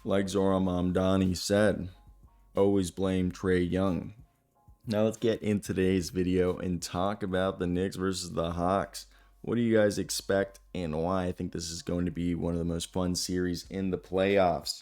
Like Zoran Mamdani said, always blame Trae Young. Now let's get into today's video and talk about the Knicks versus the Hawks. What do you guys expect and why? I think this is going to be one of the most fun series in the playoffs.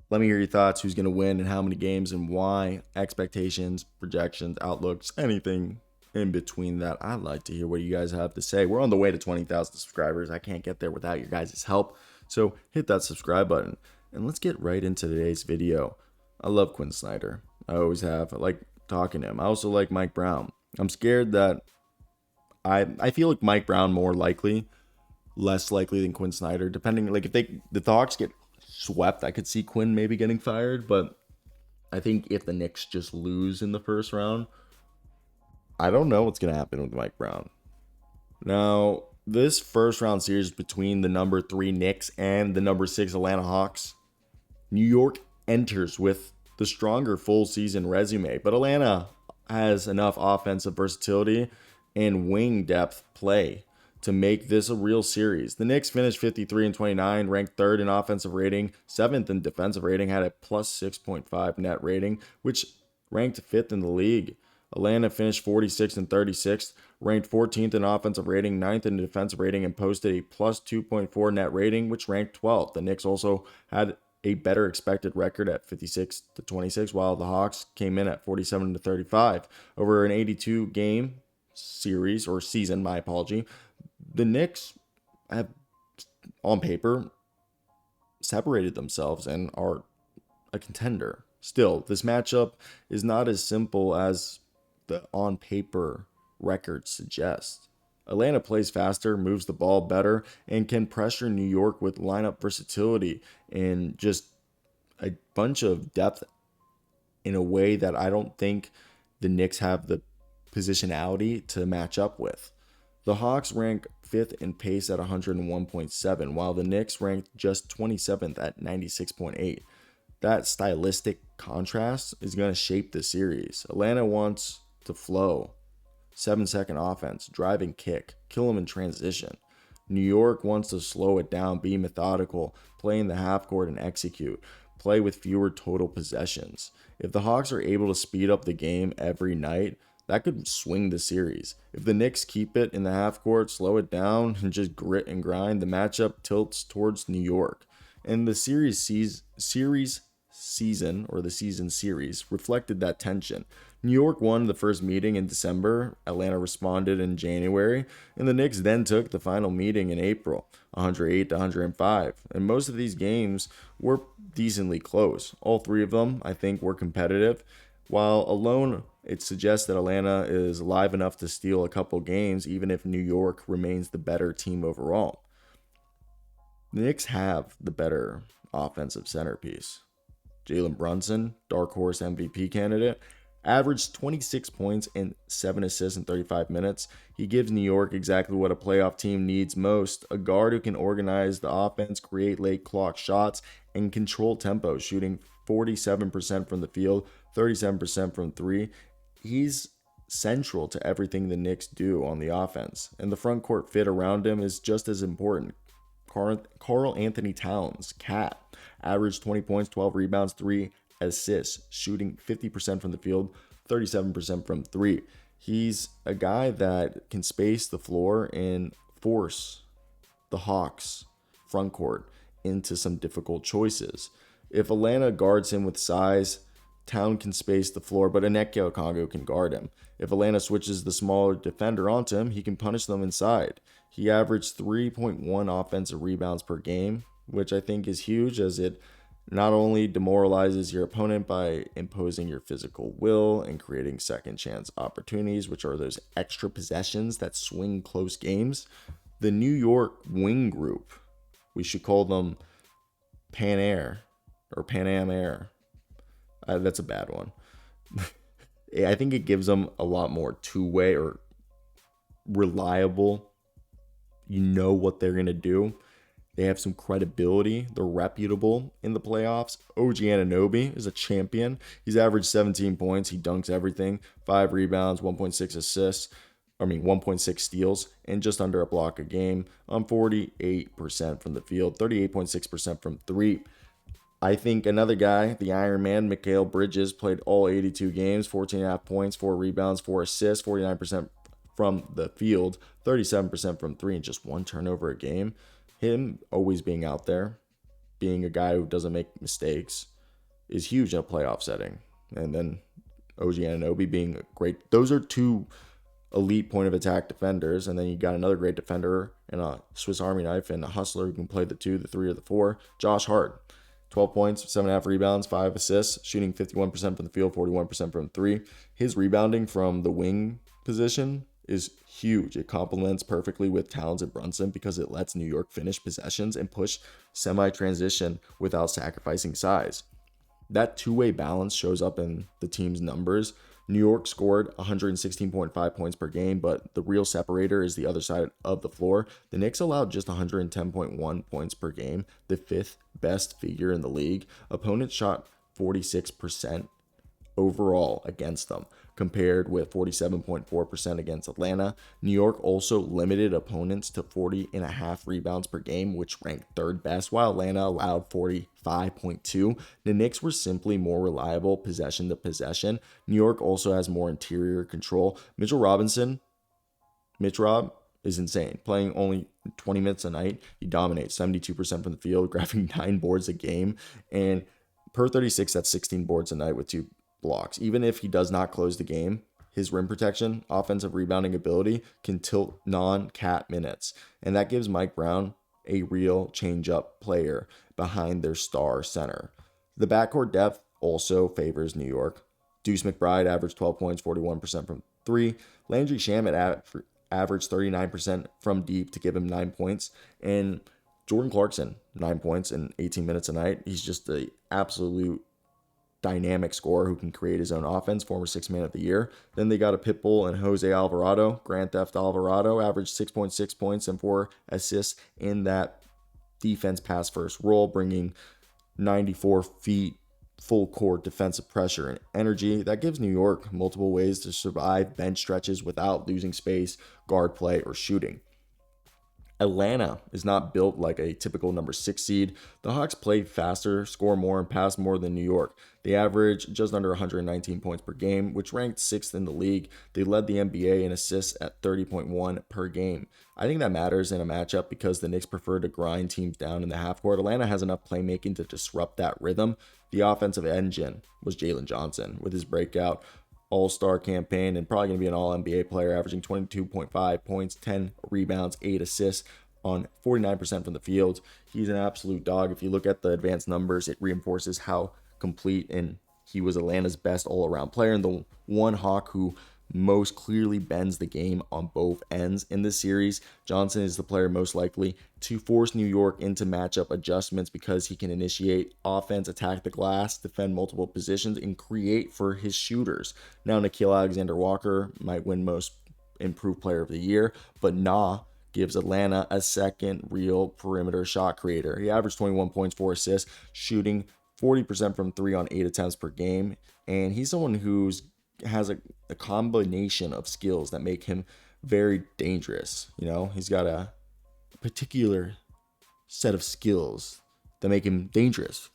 Let me hear your thoughts. Who's going to win and how many games and why? Expectations, projections, outlooks, anything in between that. I'd like to hear what you guys have to say. We're on the way to 20,000 subscribers. I can't get there without your guys' help. So hit that subscribe button and let's get right into today's video. I love Quinn Snyder. I always have. I like talking to him. I also like Mike Brown. I'm scared that I feel like Mike Brown more likely, less likely than Quinn Snyder, depending, like if the Hawks get swept, I could see Quinn maybe getting fired, but I think if the Knicks just lose in the first round, I don't know what's going to happen with Mike Brown. Now, this first round series between the number 3 Knicks and the number 6 Atlanta Hawks, New York enters with the stronger full season resume, but Atlanta has enough offensive versatility and wing depth play to make this a real series. The Knicks finished 53-29, ranked 3rd in offensive rating, 7th in defensive rating, had a plus 6.5 net rating, which ranked 5th in the league. Atlanta finished 46-36, ranked 14th in offensive rating, 9th in defensive rating, and posted a plus 2.4 net rating, which ranked 12th. The Knicks also had a better expected record at 56-26, while the Hawks came in at 47-35. Over an 82 game series or season, my apology, the Knicks have, on paper, separated themselves and are a contender. Still, this matchup is not as simple as the on paper record suggests. Atlanta plays faster, moves the ball better, and can pressure New York with lineup versatility and just a bunch of depth in a way that I don't think the Knicks have the positionality to match up with. The Hawks rank 5th in pace at 101.7, while the Knicks ranked just 27th at 96.8. That stylistic contrast is going to shape the series. Atlanta wants to flow, 7-second offense, drive and kick, kill them in transition. New York wants to slow it down, be methodical, play in the half court and execute, play with fewer total possessions. If the Hawks are able to speed up the game every night, that could swing the series. If the Knicks keep it in the half court, slow it down, and just grit and grind, the matchup tilts towards New York. And the season series reflected that tension. New York won the first meeting in December, Atlanta responded in January, and the Knicks then took the final meeting in April, 108-105. And most of these games were decently close. All three of them, I think, were competitive. While alone, it suggests that Atlanta is live enough to steal a couple games, even if New York remains the better team overall. The Knicks have the better offensive centerpiece. Jalen Brunson, dark horse MVP candidate, averaged 26 points and 7 assists in 35 minutes. He gives New York exactly what a playoff team needs most, a guard who can organize the offense, create late clock shots, and control tempo, shooting 47% from the field, 37% from 3. He's central to everything the Knicks do on the offense, and the front court fit around him is just as important. Karl-Anthony Towns, Cat, averaged 20 points, 12 rebounds, 3 assists, shooting 50% from the field, 37% from 3. He's a guy that can space the floor and force the Hawks front court into some difficult choices. If Atlanta guards him with size, Town can space the floor, but Onyeka Okongwu can guard him. If Atlanta switches the smaller defender onto him, he can punish them inside. He averaged 3.1 offensive rebounds per game, which I think is huge, as it not only demoralizes your opponent by imposing your physical will and creating second chance opportunities, which are those extra possessions that swing close games. The New York wing group, we should call them Pan Air or Pan Am Air. That's a bad one. I think it gives them a lot more two-way or reliable. You know what they're going to do. They have some credibility. They're reputable in the playoffs. OG Anunoby is a champion. He's averaged 17 points. He dunks everything. 5 rebounds, 1.6 assists. 1.6 steals, and just under a block a game on 48% from the field, 38.6% from 3. I think another guy, the Iron Man, Mikal Bridges, played all 82 games, 14.5 points, 4 rebounds, 4 assists, 49% from the field, 37% from three, and just 1 turnover a game. Him always being out there, being a guy who doesn't make mistakes, is huge in a playoff setting. And then OG Anunoby being great. Those are 2 elite point of attack defenders, and then you got another great defender and a Swiss Army knife and a hustler who can play the 2, the 3, or the 4. Josh Hart, 12 points, 7.5 rebounds, 5 assists, shooting 51% from the field, 41% from 3. His rebounding from the wing position is huge. It complements perfectly with Towns and Brunson because it lets New York finish possessions and push semi-transition without sacrificing size. That two-way balance shows up in the team's numbers. New York scored 116.5 points per game, but the real separator is the other side of the floor. The Knicks allowed just 110.1 points per game, the 5th best figure in the league. Opponents shot 46% overall against them, compared with 47.4% against Atlanta. New York also limited opponents to 40.5 rebounds per game, which ranked 3rd best, while Atlanta allowed 45.2. The Knicks were simply more reliable possession to possession. New York also has more interior control. Mitch Rob is insane. Playing only 20 minutes a night, he dominates 72% from the field, grabbing 9 boards a game, and per 36, that's 16 boards a night with 2 blocks. Even if he does not close the game, his rim protection, offensive rebounding ability can tilt non-cat minutes. And that gives Mike Brown a real change-up player behind their star center. The backcourt depth also favors New York. Deuce McBride averaged 12 points, 41% from 3. Landry Shamet averaged 39% from deep to give him 9 points. And Jordan Clarkson, 9 points in 18 minutes a night. He's just an absolute dynamic scorer who can create his own offense, former 6th man of the year. Then they got a Pitbull and Jose Alvarado. Grand Theft Alvarado averaged 6.6 points and 4 assists in that defense pass first role, bringing 94 feet full court defensive pressure and energy. That gives New York multiple ways to survive bench stretches without losing space, guard play, or shooting. Atlanta is not built like a typical number 6 seed. The Hawks play faster, score more, and pass more than New York. They average just under 119 points per game, which ranked 6th in the league. They led the NBA in assists at 30.1 per game. I think that matters in a matchup because the Knicks prefer to grind teams down in the half court. Atlanta has enough playmaking to disrupt that rhythm. The offensive engine was Jalen Brunson with his breakout all-star campaign and probably going to be an all-NBA player, averaging 22.5 points, 10 rebounds, 8 assists on 49% from the field. He's an absolute dog. If you look at the advanced numbers, it reinforces how complete and he was Atlanta's best all-around player and the one Hawk who most clearly bends the game on both ends in this series. Johnson is the player most likely to force New York into matchup adjustments because he can initiate offense, attack the glass, defend multiple positions, and create for his shooters. Now, Nickeil Alexander-Walker might win most improved player of the year, but gives Atlanta a second real perimeter shot creator. He averaged 21 points, 4 assists, shooting 40% from 3 on 8 attempts per game, and he's someone who's has a combination of skills that make him very dangerous. You know, he's got a particular set of skills that make him dangerous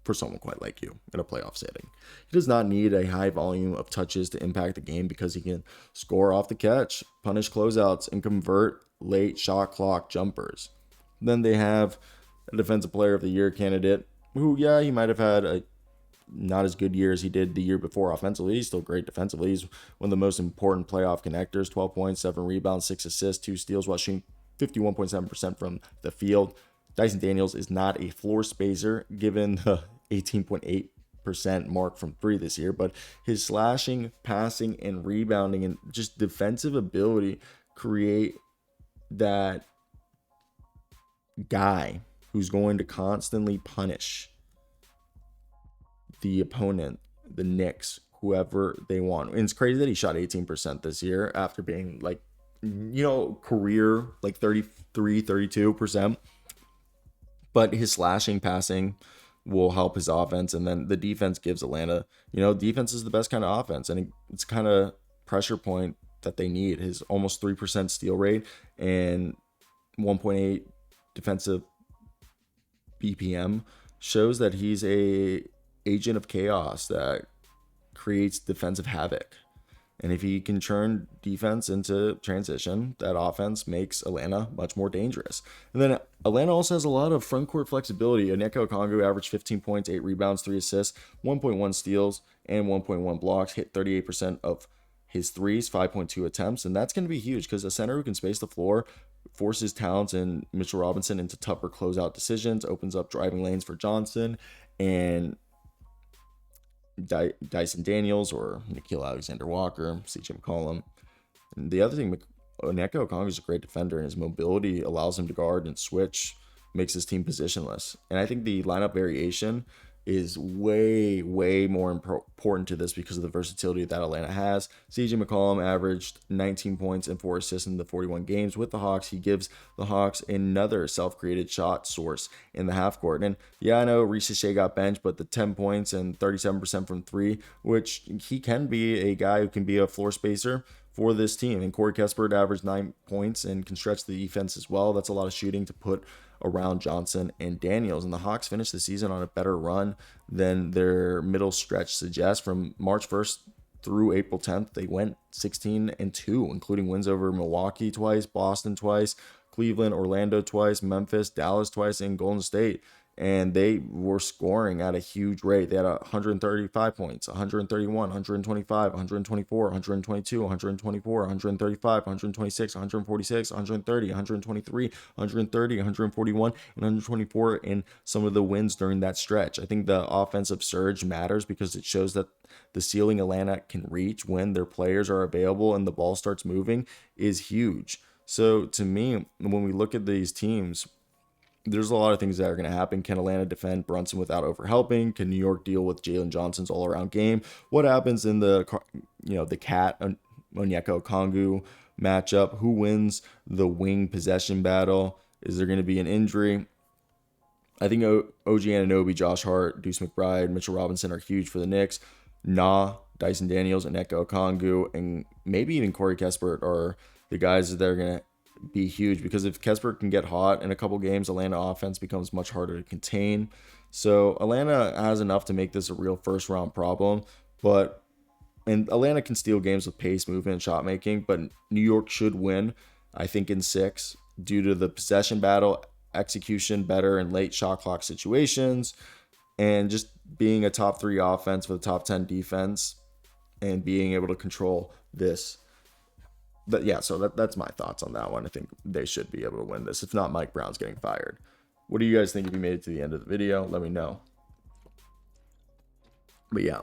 for someone quite like you in a playoff setting. He does not need a high volume of touches to impact the game because he can score off the catch, punish closeouts, and convert late shot clock jumpers. Then they have a defensive player of the year candidate who, he might have had a not as good year as he did the year before offensively. He's still great defensively. He's one of the most important playoff connectors. 12 points, 7 rebounds, 6 assists, 2 steals while shooting 51.7% from the field. Dyson Daniels is not a floor spacer given the 18.8% mark from 3 this year, but his slashing, passing, and rebounding and just defensive ability create that guy who's going to constantly punish the opponent, the Knicks, whoever they want. And it's crazy that he shot 18% this year after being career 33, 32%. But his slashing, passing will help his offense. And then the defense gives Atlanta, defense is the best kind of offense. And it's kind of pressure point that they need. His almost 3% steal rate and 1.8 defensive BPM shows that he's a agent of chaos that creates defensive havoc. And if he can turn defense into transition, that offense makes Atlanta much more dangerous. And then Atlanta also has a lot of front court flexibility. Onyeka Okongwu averaged 15 points, 8 rebounds, 3 assists, 1.1 steals, and 1.1 blocks, hit 38% of his threes, 5.2 attempts. And that's going to be huge because a center who can space the floor forces Towns and Mitchell Robinson into tougher closeout decisions, opens up driving lanes for Johnson and Dyson Daniels or Nickeil Alexander-Walker, CJ McCollum. And the other thing, Onyeka Okongwu is a great defender, and his mobility allows him to guard and switch, makes his team positionless. And I think the lineup variation is way, way more important to this because of the versatility that Atlanta has. CJ McCollum averaged 19 points and 4 assists in the 41 games with the Hawks. He gives the Hawks another self-created shot source in the half court. And yeah, I know Reese Shea got benched, but the 10 points and 37% from 3, which he can be a guy who can be a floor spacer for this team. And Corey Kispert averaged 9 points and can stretch the defense as well. That's a lot of shooting to put around Johnson and Daniels. And the Hawks finished the season on a better run than their middle stretch suggests. From March 1st through April 10th, they went 16-2, including wins over Milwaukee twice, Boston twice, Cleveland, Orlando twice, Memphis, Dallas twice, and Golden State. And they were scoring at a huge rate. They had 135 points, 131, 125, 124, 122, 124, 135, 126, 146, 130, 123, 130, 141, and 124 in some of the wins during that stretch. I think the offensive surge matters because it shows that the ceiling Atlanta can reach when their players are available and the ball starts moving is huge. So to me, when we look at these teams, there's a lot of things that are going to happen. Can Atlanta defend Brunson without overhelping? Can New York deal with Jalen Johnson's all-around game? What happens in the Cat Onyeka Okongwu matchup? Who wins the wing possession battle? Is there going to be an injury? I think OG Anunoby, Josh Hart, Deuce McBride, Mitchell Robinson are huge for the Knicks. Dyson Daniels, Onyeka Okongwu, and maybe even Corey Kispert are the guys that are going to be huge, because if Kispert can get hot in a couple games, Atlanta offense becomes much harder to contain. So Atlanta has enough to make this a real first round problem, and Atlanta can steal games with pace, movement, and shot making, but New York should win, I think, in 6 due to the possession battle, execution better in late shot clock situations, and just being a top 3 offense with a top 10 defense and being able to control this. But yeah, so that's my thoughts on that one. I think they should be able to win this. If not, Mike Brown's getting fired. What do you guys think if you made it to the end of the video? Let me know. But yeah.